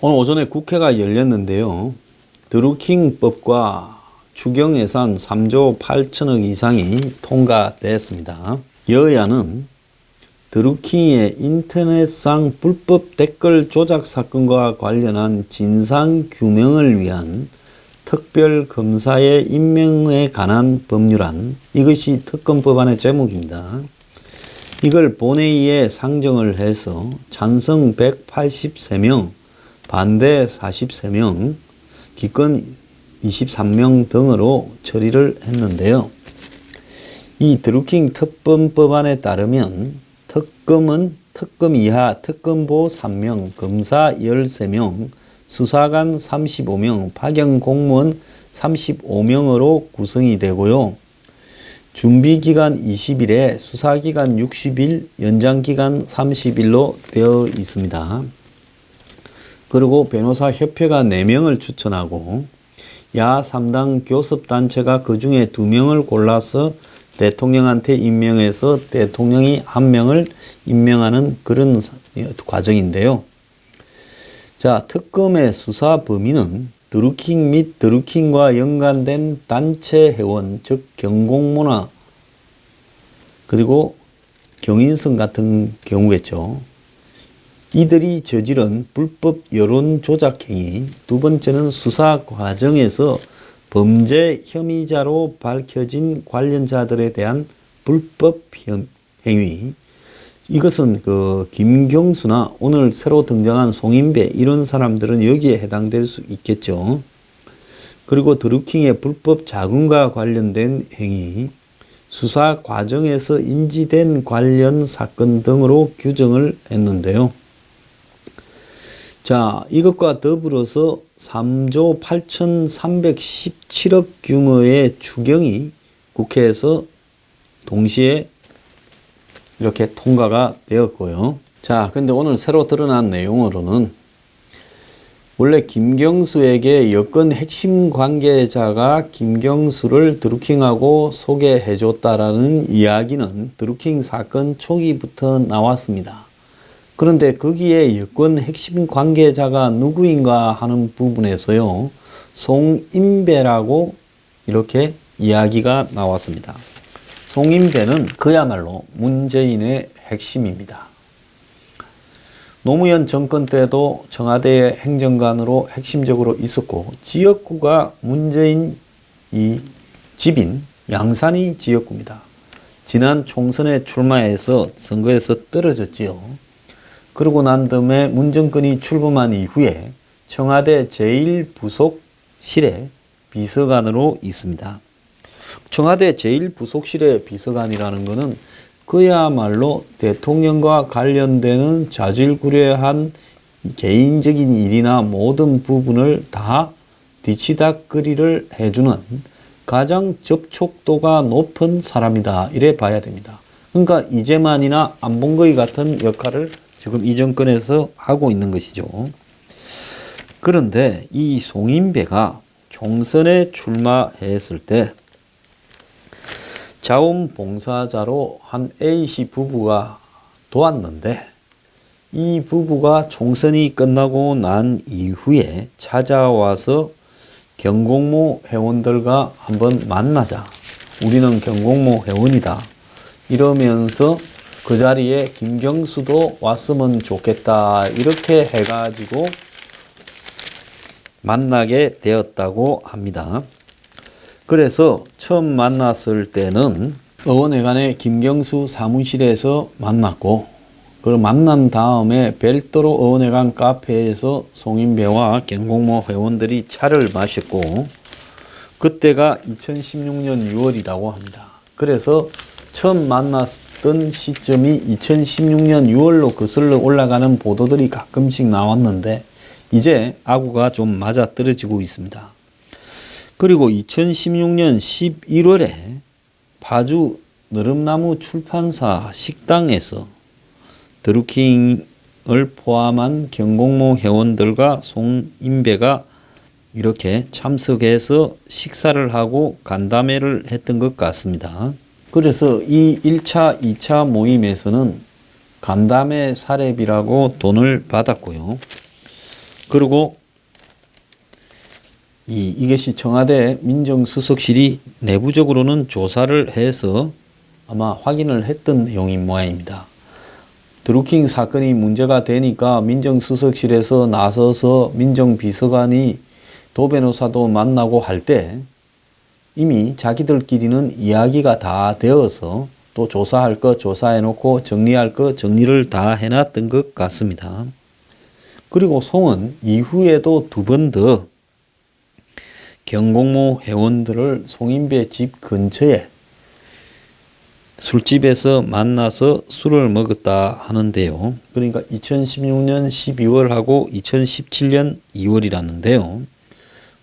오늘 오전에 국회가 열렸는데요. 드루킹법과 추경예산 3조 8천억 이상이 통과됐습니다. 여야는 드루킹의 인터넷상 불법 댓글 조작 사건과 관련한 진상규명을 위한 특별검사의 임명에 관한 법률안, 이것이 특검법안의 제목입니다. 이걸 본회의에 상정을 해서 찬성 183명, 반대 43명, 기권 23명 등으로 처리를 했는데요. 이 드루킹 특검법안에 따르면 특검은 특검 이하 특검보 3명, 검사 13명, 수사관 35명, 파견 공무원 35명으로 구성이 되고요. 준비기간 20일에 수사기간 60일, 연장기간 30일로 되어 있습니다. 그리고 변호사협회가 4명을 추천하고 야 3당 교섭단체가 그 중에 2명을 골라서 대통령한테 임명해서 대통령이 1명을 임명하는 그런 과정인데요. 자, 특검의 수사 범위는 드루킹 및 드루킹과 연관된 단체 회원, 즉 경공모나 그리고 경인성 같은 경우겠죠. 이들이 저지른 불법 여론 조작 행위, 두 번째는 수사 과정에서 범죄 혐의자로 밝혀진 관련자들에 대한 불법 행위, 이것은 김경수나 오늘 새로 등장한 송인배 이런 사람들은 여기에 해당될 수 있겠죠. 그리고 드루킹의 불법 자금과 관련된 행위, 수사 과정에서 인지된 관련 사건 등으로 규정을 했는데요. 자, 이것과 더불어서 3조 8,317억 규모의 추경이 국회에서 동시에 이렇게 통과가 되었고요. 자, 근데 오늘 새로 드러난 내용으로는 원래 김경수에게 여권 핵심 관계자가 김경수를 드루킹하고 소개해줬다라는 이야기는 드루킹 사건 초기부터 나왔습니다. 그런데 거기에 여권 핵심 관계자가 누구인가 하는 부분에서요, 송인배라고 이렇게 이야기가 나왔습니다. 송인배는 그야말로 문재인의 핵심입니다. 노무현 정권 때도 청와대의 행정관으로 핵심적으로 있었고, 지역구가 문재인 이 집인 양산이 지역구입니다. 지난 총선에 출마해서 선거에서 떨어졌지요. 그러고 난 다음에 문정권이 출범한 이후에 청와대 제1부속실의 비서관으로 있습니다. 청와대 제1부속실의 비서관이라는 것은 그야말로 대통령과 관련되는 자질구레한 개인적인 일이나 모든 부분을 다 뒤치다꺼리를 해주는 가장 접촉도가 높은 사람이다, 이래 봐야 됩니다. 그러니까 이재만이나 안봉거의 같은 역할을 지금 이 정권에서 하고 있는 것이죠. 그런데 이 송인배가 총선에 출마했을 때 자원봉사자로 한 A씨 부부가 도왔는데, 이 부부가 총선이 끝나고 난 이후에 찾아와서 경공모 회원들과 한번 만나자, 우리는 경공모 회원이다 이러면서 그 자리에 김경수도 왔으면 좋겠다 이렇게 해가지고 만나게 되었다고 합니다. 그래서 처음 만났을 때는 의원회관의 김경수 사무실에서 만났고, 그걸 만난 다음에 별도로 의원회관 카페에서 송인배와 경공모 회원들이 차를 마셨고, 그때가 2016년 6월이라고 합니다. 그래서 처음 만났던 시점이 2016년 6월로 거슬러 올라가는 보도들이 가끔씩 나왔는데 이제 아구가 좀 맞아떨어지고 있습니다. 그리고 2016년 11월에 파주 느릅나무 출판사 식당에서 드루킹을 포함한 경공모 회원들과 송인배가 이렇게 참석해서 식사를 하고 간담회를 했던 것 같습니다. 그래서 이 1차, 2차 모임에서는 간담회 사례비라고 돈을 받았고요. 그리고 이것이 청와대 민정수석실이 내부적으로는 조사를 해서 아마 확인을 했던 내용인 모양입니다. 드루킹 사건이 문제가 되니까 민정수석실에서 나서서 민정비서관이 도 변호사도 만나고 할 때 이미 자기들끼리는 이야기가 다 되어서 또 조사할 거 조사해놓고 정리할 거 정리를 다 해놨던 것 같습니다. 그리고 송은 이후에도 2번 더 경공모 회원들을 송인배 집 근처에 술집에서 만나서 술을 먹었다 하는데요. 그러니까 2016년 12월하고 2017년 2월이라는데요.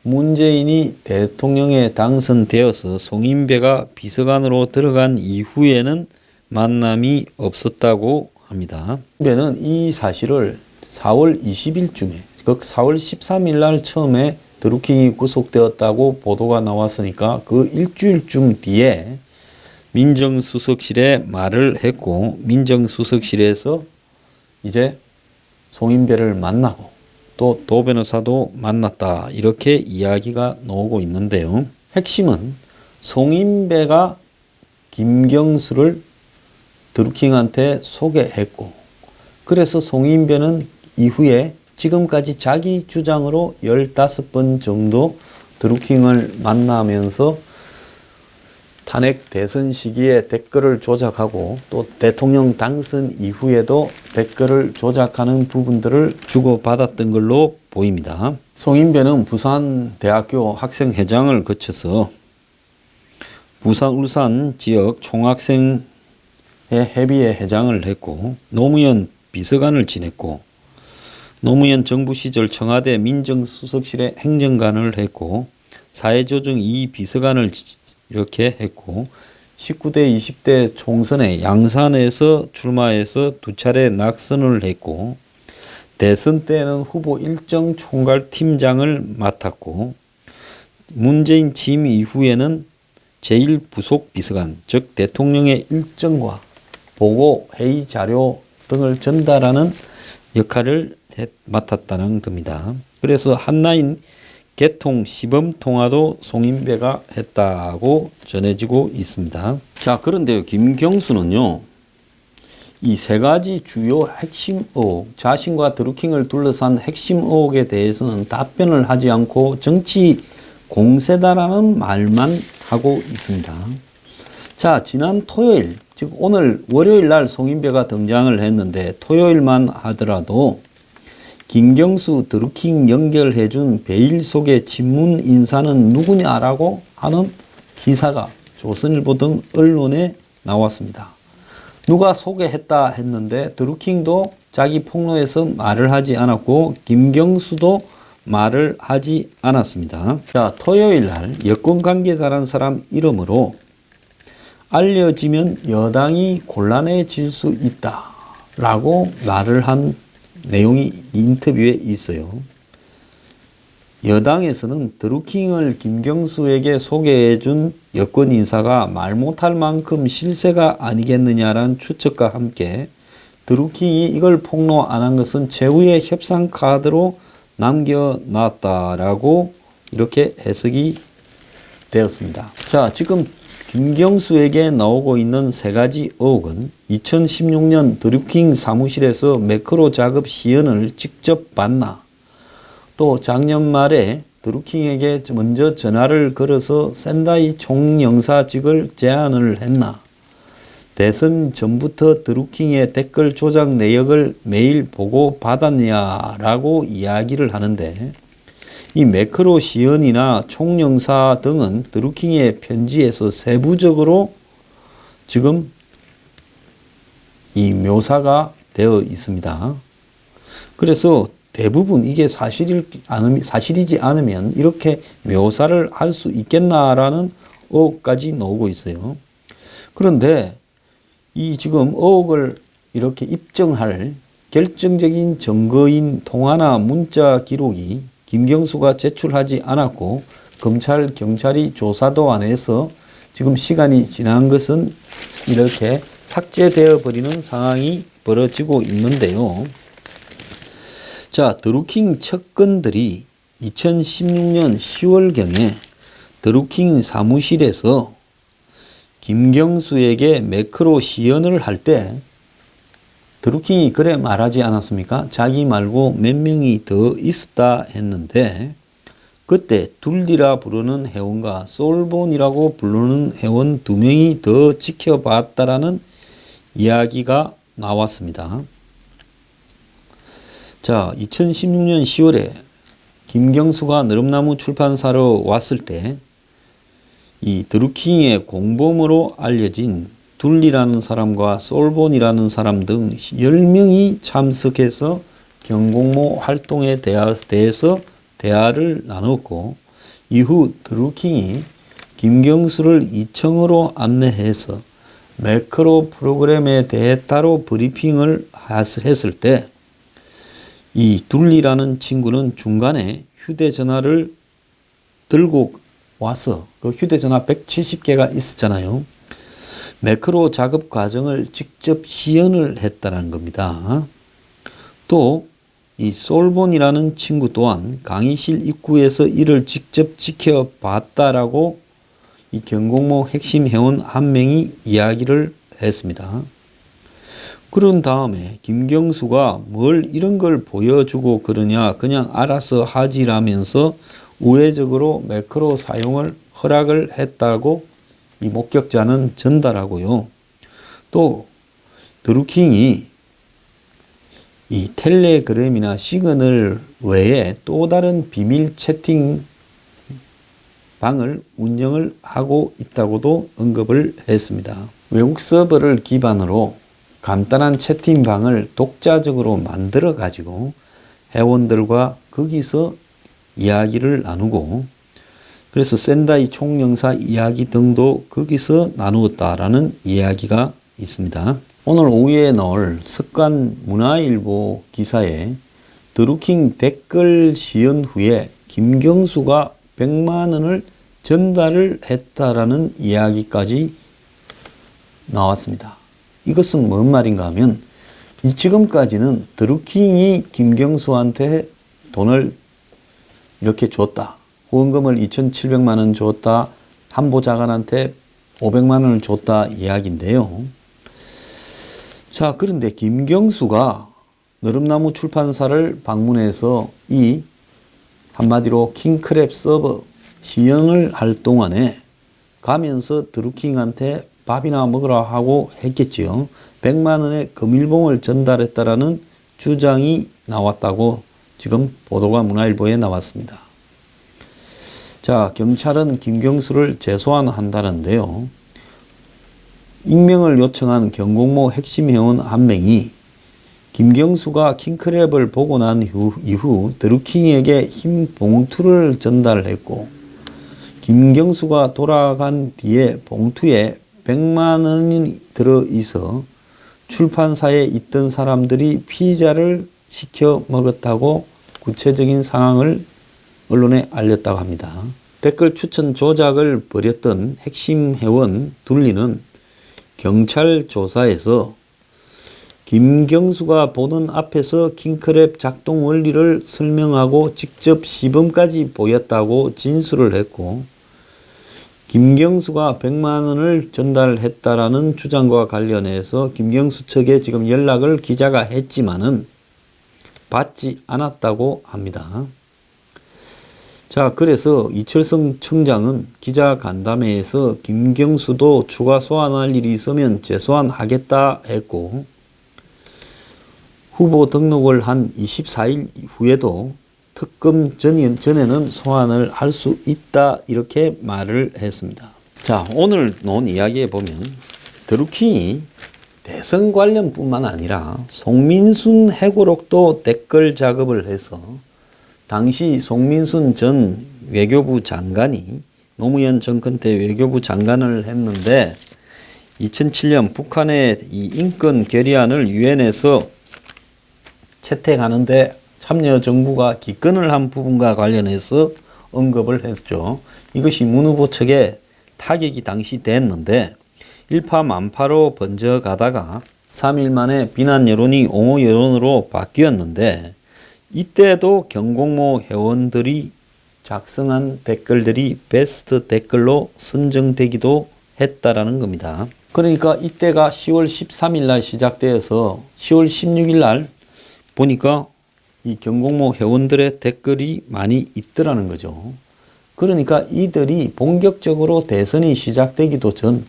문재인이 대통령에 당선되어서 송인배가 비서관으로 들어간 이후에는 만남이 없었다고 합니다. 송인배는 이 사실을 4월 20일쯤에, 그 4월 13일 날 처음에 드루킹이 구속되었다고 보도가 나왔으니까 그 일주일쯤 뒤에 민정수석실에 말을 했고, 민정수석실에서 이제 송인배를 만나고 또 도 변호사도 만났다, 이렇게 이야기가 나오고 있는데요. 핵심은 송인배가 김경수를 드루킹한테 소개했고, 그래서 송인배는 이후에 지금까지 자기 주장으로 15번 정도 드루킹을 만나면서 탄핵 대선 시기에 댓글을 조작하고 또 대통령 당선 이후에도 댓글을 조작하는 부분들을 주고받았던 걸로 보입니다. 송인배는 부산대학교 학생회장을 거쳐서 부산 울산 지역 총학생회 협의회 회장을 했고, 노무현 비서관을 지냈고, 노무현 정부 시절 청와대 민정수석실의 행정관을 했고, 사회조정 2 비서관을 이렇게 했고, 19대 20대 총선에 양산에서 출마해서 2차례 낙선을 했고, 대선 때는 후보 일정 총괄팀장을 맡았고, 문재인 취임 이후에는 제1부속 비서관, 즉 대통령의 일정과 보고 회의 자료 등을 전달하는 역할을 맡았다는 겁니다. 그래서 한나인 개통 시범 통화도 송인배가 했다고 전해지고 있습니다. 자, 그런데요, 김경수는요, 이 3가지 주요 핵심 의혹, 자신과 드루킹을 둘러싼 핵심 의혹에 대해서는 답변을 하지 않고 정치 공세다라는 말만 하고 있습니다. 자, 지난 토요일, 즉 오늘 월요일 날 송인배가 등장을 했는데, 토요일만 하더라도 김경수 드루킹 연결해준 베일 속의 친문 인사는 누구냐라고 하는 기사가 조선일보 등 언론에 나왔습니다. 누가 소개했다 했는데 드루킹도 자기 폭로에서 말을 하지 않았고 김경수도 말을 하지 않았습니다. 자, 토요일 날 여권 관계자란 사람 이름으로 알려지면 여당이 곤란해질 수 있다라고 말을 한 내용이 인터뷰에 있어요. 여당에서는 드루킹을 김경수에게 소개해준 여권 인사가 말 못할 만큼 실세가 아니겠느냐라는 추측과 함께 드루킹이 이걸 폭로 안 한 것은 최후의 협상 카드로 남겨놨다라고 이렇게 해석이 되었습니다. 자, 지금 김경수에게 나오고 있는 3가지 의혹은 2016년 드루킹 사무실에서 매크로 작업 시연을 직접 봤나, 또 작년 말에 드루킹에게 먼저 전화를 걸어서 센다이 총영사직을 제안을 했나, 대선 전부터 드루킹의 댓글 조작 내역을 매일 보고 받았냐라고 이야기를 하는데, 이 매크로 시연이나 총영사 등은 드루킹의 편지에서 세부적으로 지금 이 묘사가 되어 있습니다. 그래서 대부분 이게 사실이지 않으면 이렇게 묘사를 할 수 있겠나라는 의혹까지 나오고 있어요. 그런데 이 지금 의혹을 이렇게 입증할 결정적인 증거인 통화나 문자 기록이 김경수가 제출하지 않았고 검찰, 경찰이 조사도 안 해서 지금 시간이 지난 것은 이렇게 삭제되어 버리는 상황이 벌어지고 있는데요. 자, 드루킹 측근들이 2016년 10월경에 드루킹 사무실에서 김경수에게 매크로 시연을 할 때 드루킹이 그래 말하지 않았습니까? 자기 말고 몇 명이 더 있었다 했는데 그때 둘리라 부르는 회원과 솔본이라고 부르는 회원 2명이 더 지켜봤다라는 이야기가 나왔습니다. 자, 2016년 10월에 김경수가 느릅나무 출판사로 왔을 때 이 드루킹의 공범으로 알려진 둘리라는 사람과 솔본이라는 사람 등 10명이 참석해서 경공모 활동에 대해서 대화를 나눴고 이후 드루킹이 김경수를 2층으로 안내해서 매크로 프로그램에 대해 따로 브리핑을 했을 때 이 둘리라는 친구는 중간에 휴대전화를 들고 와서 그 휴대전화 170개가 있었잖아요. 매크로 작업 과정을 직접 시연을 했다는 겁니다. 또 이 솔본이라는 친구 또한 강의실 입구에서 이를 직접 지켜봤다라고 이 경공모 핵심 회원 한 명이 이야기를 했습니다. 그런 다음에 김경수가 뭘 이런 걸 보여주고 그러냐, 그냥 알아서 하지라면서 우회적으로 매크로 사용을 허락을 했다고 이 목격자는 전달하고요. 또 드루킹이 이 텔레그램이나 시그널 외에 또 다른 비밀 채팅 방을 운영을 하고 있다고도 언급을 했습니다. 외국 서버를 기반으로 간단한 채팅방을 독자적으로 만들어 가지고 회원들과 거기서 이야기를 나누고 그래서 센다이 총영사 이야기 등도 거기서 나누었다라는 이야기가 있습니다. 오늘 오후에 나올 습관 문화일보 기사에 드루킹 댓글 시연 후에 김경수가 100만 원을 전달을 했다라는 이야기까지 나왔습니다. 이것은 뭔 말인가 하면 지금까지는 드루킹이 김경수한테 돈을 이렇게 줬다. 후원금을 2,700만 원 줬다. 한보자관한테 500만 원을 줬다 이야기인데요. 자, 그런데 김경수가 느릅나무 출판사를 방문해서 이 한마디로 킹크랩 서버 시연을 할 동안에 가면서 드루킹한테 밥이나 먹으라 하고 했겠지요. 100만 원의 금일봉을 전달했다라는 주장이 나왔다고 지금 보도가 문화일보에 나왔습니다. 자, 경찰은 김경수를 재소환한다는데요. 익명을 요청한 경공모 핵심 회원 한 명이 김경수가 킹크랩을 보고 난 이후 드루킹에게 흰 봉투를 전달했고 김경수가 돌아간 뒤에 봉투에 100만 원이 들어있어 출판사에 있던 사람들이 피자를 시켜 먹었다고 구체적인 상황을 언론에 알렸다고 합니다. 댓글 추천 조작을 벌였던 핵심 회원 둘리는 경찰 조사에서 김경수가 보는 앞에서 킹크랩 작동 원리를 설명하고 직접 시범까지 보였다고 진술을 했고 김경수가 100만 원을 전달했다라는 주장과 관련해서 김경수 측에 지금 연락을 기자가 했지만은 받지 않았다고 합니다. 자, 그래서 이철성 청장은 기자 간담회에서 김경수도 추가 소환할 일이 있으면 재소환하겠다 했고 후보 등록을 한 24일 후에도 특검 전에는 소환을 할 수 있다 이렇게 말을 했습니다. 자, 오늘 놓은 이야기에 보면 드루킹이 대선 관련뿐만 아니라 송민순 회고록도 댓글 작업을 해서 당시 송민순 전 외교부 장관이 노무현 정권 때 외교부 장관을 했는데 2007년 북한의 이 인권 결의안을 유엔에서 채택하는데 참여 정부가 기권을 한 부분과 관련해서 언급을 했죠. 이것이 문 후보 측에 타격이 당시 됐는데 일파만파로 번져가다가 3일 만에 비난 여론이 옹호 여론으로 바뀌었는데 이때도 경공모 회원들이 작성한 댓글들이 베스트 댓글로 선정되기도 했다라는 겁니다. 그러니까 이때가 10월 13일 날 시작되어서 10월 16일 날 보니까 이 경공모 회원들의 댓글이 많이 있더라는 거죠. 그러니까 이들이 본격적으로 대선이 시작되기도 전,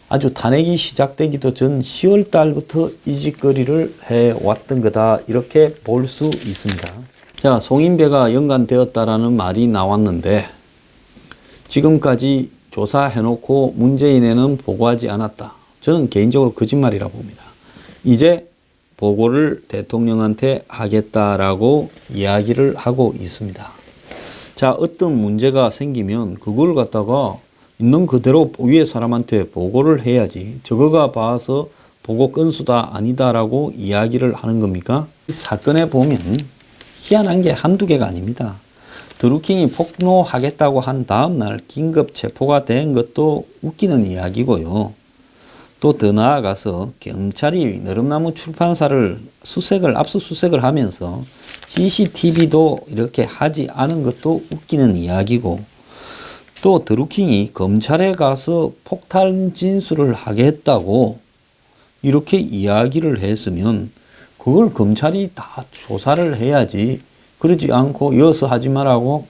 아주 탄핵이 시작되기도 전 10월 달부터 이 짓거리를 해왔던 거다, 이렇게 볼 수 있습니다. 자, 송인배가 연관되었다라는 말이 나왔는데 지금까지 조사해놓고 문재인에는 보고하지 않았다. 저는 개인적으로 거짓말이라 봅니다. 이제 보고를 대통령한테 하겠다라고 이야기를 하고 있습니다. 자, 어떤 문제가 생기면 그걸 갖다가 있는 그대로 위에 사람한테 보고를 해야지, 저거가 봐서 보고 건수다 아니다라고 이야기를 하는 겁니까? 이 사건에 보면 희한한 게 한두 개가 아닙니다. 드루킹이 폭로하겠다고 한 다음 날 긴급 체포가 된 것도 웃기는 이야기고요. 또 더 나아가서 경찰이 느릅나무 출판사를 압수수색을 하면서 CCTV도 이렇게 하지 않은 것도 웃기는 이야기고, 또 드루킹이 검찰에 가서 폭탄 진술을 하겠다고 이렇게 이야기를 했으면 그걸 검찰이 다 조사를 해야지, 그러지 않고 이어서 하지 말라고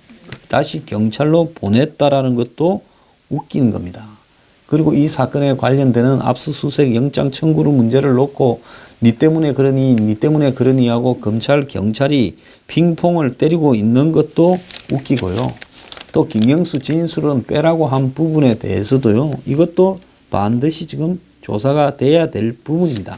다시 경찰로 보냈다라는 것도 웃긴 겁니다. 그리고 이 사건에 관련되는 압수수색 영장 청구로 문제를 놓고 니 때문에 그러니 하고 검찰 경찰이 핑퐁을 때리고 있는 것도 웃기고요. 또 김경수 진술은 빼라고 한 부분에 대해서도요, 이것도 반드시 지금 조사가 돼야 될 부분입니다.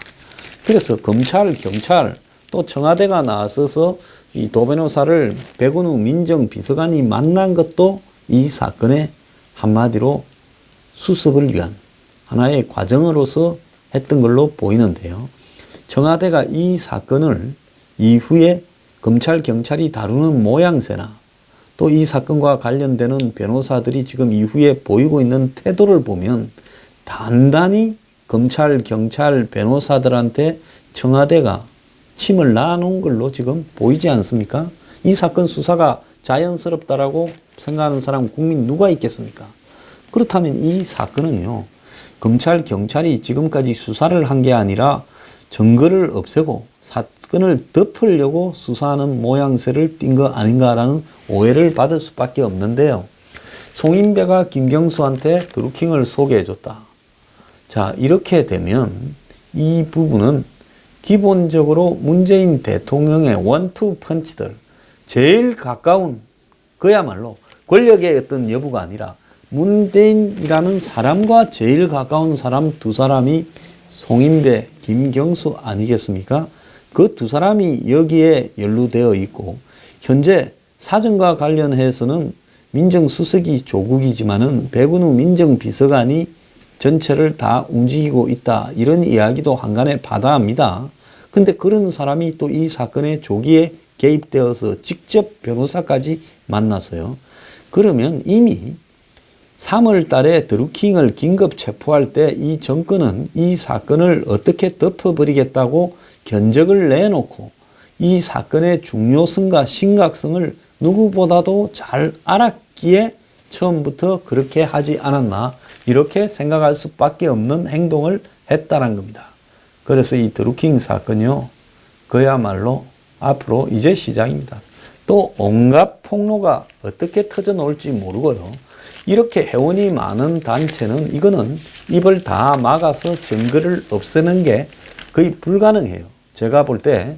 그래서 검찰, 경찰, 또 청와대가 나서서 이 도변호사를 백운우 민정비서관이 만난 것도 이 사건의 한마디로 수습을 위한 하나의 과정으로서 했던 걸로 보이는데요. 청와대가 이 사건을 이후에 검찰, 경찰이 다루는 모양새나 또 이 사건과 관련되는 변호사들이 지금 이후에 보이고 있는 태도를 보면 단단히 검찰, 경찰, 변호사들한테 청와대가 침을 놔놓은 걸로 지금 보이지 않습니까? 이 사건 수사가 자연스럽다라고 생각하는 사람, 국민 누가 있겠습니까? 그렇다면 이 사건은요, 검찰, 경찰이 지금까지 수사를 한 게 아니라 증거를 없애고 사건을 덮으려고 수사하는 모양새를 띈 거 아닌가라는 오해를 받을 수밖에 없는데요. 송인배가 김경수한테 드루킹을 소개해줬다. 자, 이렇게 되면 이 부분은 기본적으로 문재인 대통령의 원투 펀치들, 제일 가까운, 그야말로 권력의 어떤 여부가 아니라 문재인이라는 사람과 제일 가까운 사람 두 사람이 송인배, 김경수 아니겠습니까? 그 두 사람이 여기에 연루되어 있고, 현재 사정과 관련해서는 민정수석이 조국이지만은 백운우 민정비서관이 전체를 다 움직이고 있다, 이런 이야기도 한간에 받아합니다. 근데 그런 사람이 또 이 사건에 조기에 개입되어서 직접 변호사까지 만났어요. 그러면 이미 3월 달에 드루킹을 긴급 체포할 때 이 정권은 이 사건을 어떻게 덮어버리겠다고 견적을 내놓고 이 사건의 중요성과 심각성을 누구보다도 잘 알았기에 처음부터 그렇게 하지 않았나, 이렇게 생각할 수밖에 없는 행동을 했다는 겁니다. 그래서 이 드루킹 사건이요, 그야말로 앞으로 이제 시작입니다. 또 온갖 폭로가 어떻게 터져 나올지 모르고요. 이렇게 회원이 많은 단체는 이거는 입을 다 막아서 증거를 없애는 게 거의 불가능해요. 제가 볼 때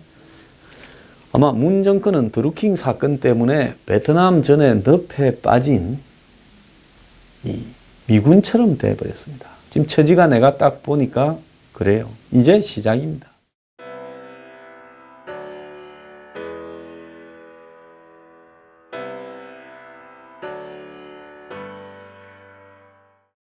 아마 문 정권은 드루킹 사건 때문에 베트남 전에 늪에 빠진 이 미군처럼 돼버렸습니다. 지금 처지가 내가 딱 보니까 그래요. 이제 시작입니다.